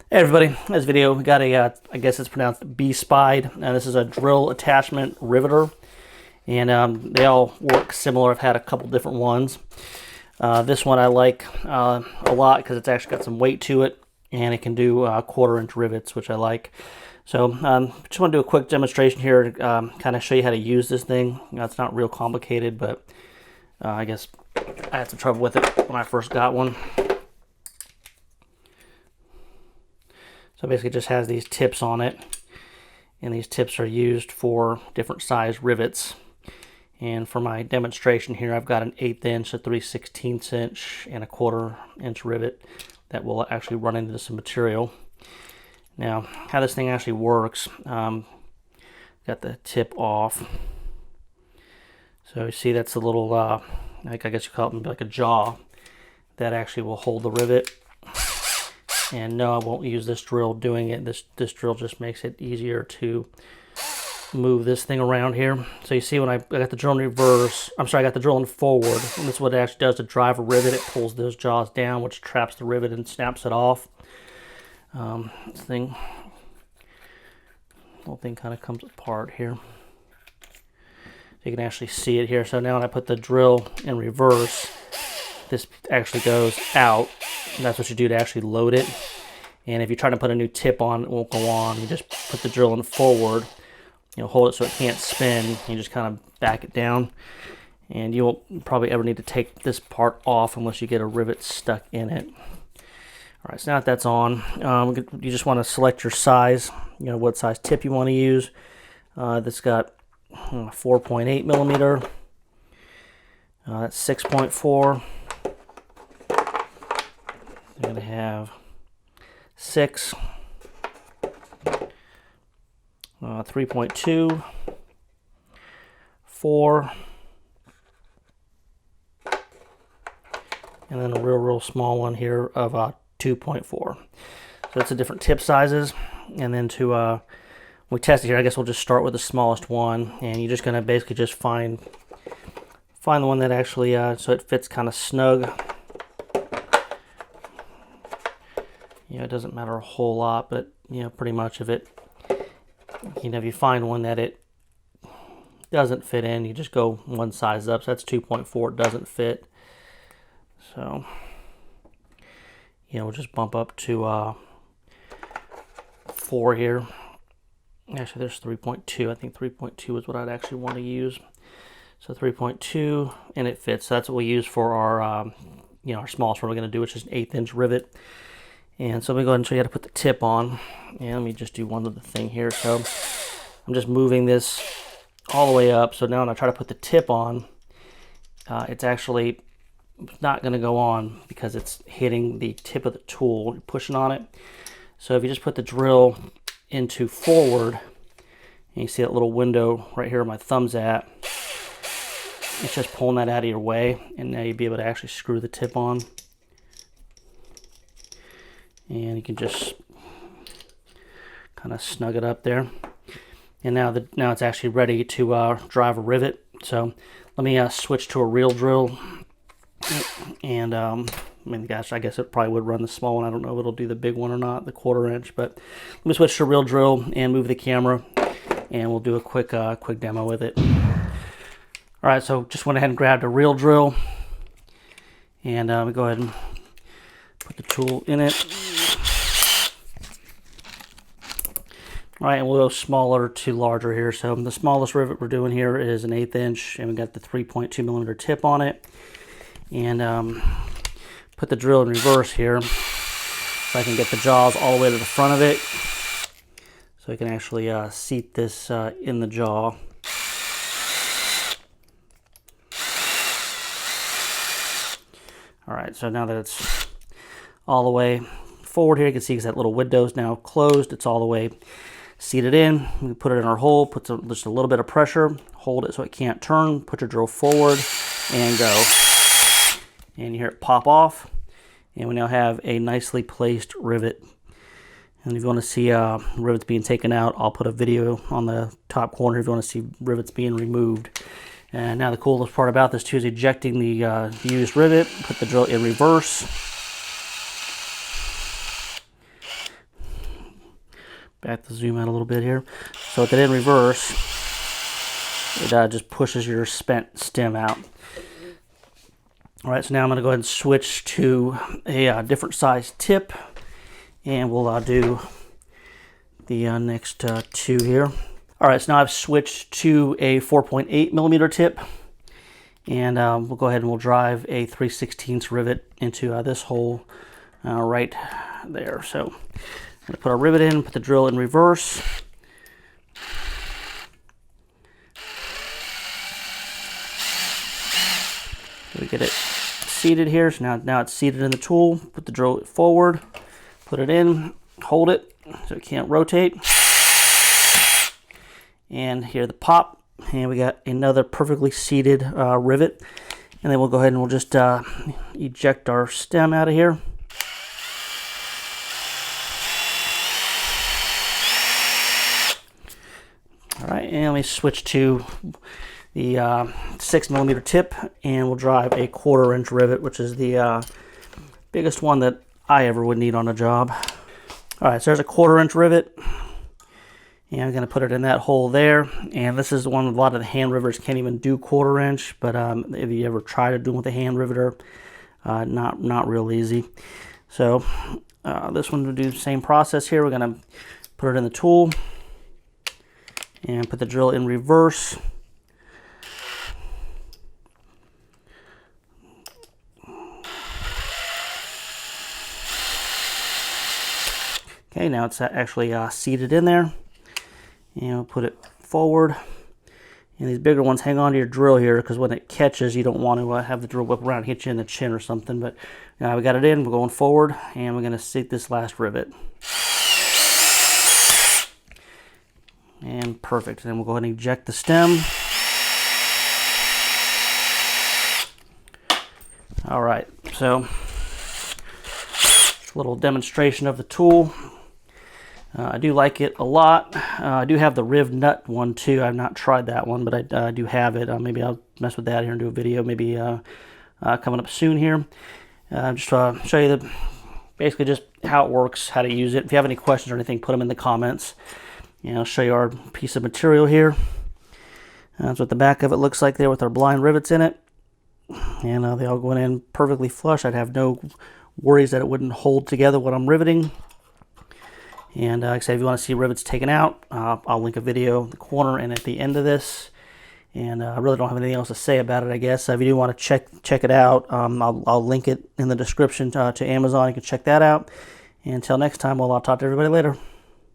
Hey everybody, in this video we got a, I guess it's pronounced B-Spide, and this is a drill attachment riveter, and they all work similar. I've had a couple different ones. This one I like a lot because it's actually got some weight to it, and it can do 1/4-inch rivets, which I like. So just want to do a quick demonstration here, kind of show you how to use this thing. It's not real complicated, but I guess I had some trouble with it when I first got one. So basically it just has these tips on it, and these tips are used for different size rivets. And for my demonstration here, I've got an 1/8 inch, a 3/16 inch, and a 1/4 inch rivet that will actually run into some material. Now, how this thing actually works, got the tip off. So you see that's a little, like I guess you call it like a jaw that actually will hold the rivet. And no, I won't use this drill doing it. This drill just makes it easier to move this thing around here. So you see when I got the drill in reverse, I got the drill in forward, and this is what it actually does to drive a rivet. It pulls those jaws down, which traps the rivet and snaps it off. This whole thing kind of comes apart here. So you can actually see it here. So now when I put the drill in reverse, this actually goes out. And that's what you do to actually load it. And if you try to put a new tip on, it won't go on. You just put the drill in forward, hold it so it can't spin. You just kind of back it down. And you won't probably ever need to take this part off unless you get a rivet stuck in it. All right, so now that that's on, you just want to select your size, what size tip you want to use. This got 4.8 millimeter. That's 6.4. They're going to have 6, 3.2, 4, and then a real small one here of 2.4. So that's the different tip sizes. And then to when we test it here, I guess we'll just start with the smallest one, and you're just going to basically just find the one that actually so it fits kind of snug. It doesn't matter a whole lot, but pretty much of it. If you find one that it doesn't fit in, you just go one size up. So that's 2.4. It doesn't fit. So we'll just bump up to 4 here. Actually, there's 3.2. I think 3.2 is what I'd actually want to use. So 3.2, and it fits. So that's what we use for our our smallest one we're going to do, which is an 1/8 inch rivet. And so let me go ahead and show you how to put the tip on. And let me just do one other thing here. So I'm just moving this all the way up. So now when I try to put the tip on, it's actually not going to go on because it's hitting the tip of the tool. You're pushing on it. So if you just put the drill into forward, and you see that little window right here where my thumb's at, it's just pulling that out of your way. And now you'll be able to actually screw the tip on. And you can just kind of snug it up there. And now it's actually ready to drive a rivet. So let me switch to a real drill. And gosh, I guess it probably would run the small one. I don't know if it'll do the big one or not, the 1/4 inch. But let me switch to a real drill and move the camera, and we'll do a quick demo with it. All right, so just went ahead and grabbed a real drill, and go ahead and put the tool in it. All right, and we'll go smaller to larger here. So the smallest rivet we're doing here is an 1/8 inch, and we got the 3.2 millimeter tip on it. And put the drill in reverse here, so I can get the jaws all the way to the front of it. So I can actually seat this in the jaw. All right, so now that it's all the way forward here, you can see that little window's now closed. It's all the way seated in. We put it in our hole, put just a little bit of pressure, hold it so it can't turn, put your drill forward, and go. And you hear it pop off, and we now have a nicely placed rivet. And if you want to see rivets being taken out, I'll put a video on the top corner if you want to see rivets being removed. And now the coolest part about this too is ejecting the used rivet. Put the drill in reverse. back to zoom out a little bit here. So with it in reverse, it just pushes your spent stem out. All right, so now I'm going to go ahead and switch to a different size tip, and we'll do the next two here. All right, so now I've switched to a 4.8 millimeter tip, and we'll go ahead and we'll drive a 3/16 rivet into this hole right there. So I'm going to put our rivet in, put the drill in reverse. We get it seated here, so now it's seated in the tool. Put the drill forward, put it in, hold it so it can't rotate, and hear the pop, and we got another perfectly seated rivet. And then we'll go ahead and we'll just eject our stem out of here. All right, and let me switch to the 6 millimeter tip, and we'll drive a 1/4 inch rivet, which is the biggest one that I ever would need on a job. All right, so there's a 1/4 inch rivet, and I'm going to put it in that hole there. And this is the one a lot of the hand riveters can't even do 1/4 inch, but if you ever try to do it with a hand riveter, not real easy. So this one will do the same process here. We're going to put it in the tool and put the drill in reverse. Okay, now it's actually seated in there. And we'll put it forward. And these bigger ones, hang on to your drill here, because when it catches, you don't want to have the drill whip around and hit you in the chin or something. But now we got it in, we're going forward, and we're going to seat this last rivet. And perfect. Then we'll go ahead and eject the stem. All right, so a little demonstration of the tool. I do like it a lot. I do have the Riv nut one too. I've not tried that one, but I do have it. Maybe I'll mess with that here and do a video maybe coming up soon here. Just to show you basically just how it works, how to use it. If you have any questions or anything, put them in the comments. And I'll show you our piece of material here. That's what the back of it looks like there with our blind rivets in it. And they all go in perfectly flush. I'd have no worries that it wouldn't hold together when I'm riveting. And like I said, if you want to see rivets taken out, I'll link a video in the corner and at the end of this. And I really don't have anything else to say about it, I guess. If you do want to check it out, I'll link it in the description to Amazon. You can check that out. And until next time, well, I'll talk to everybody later.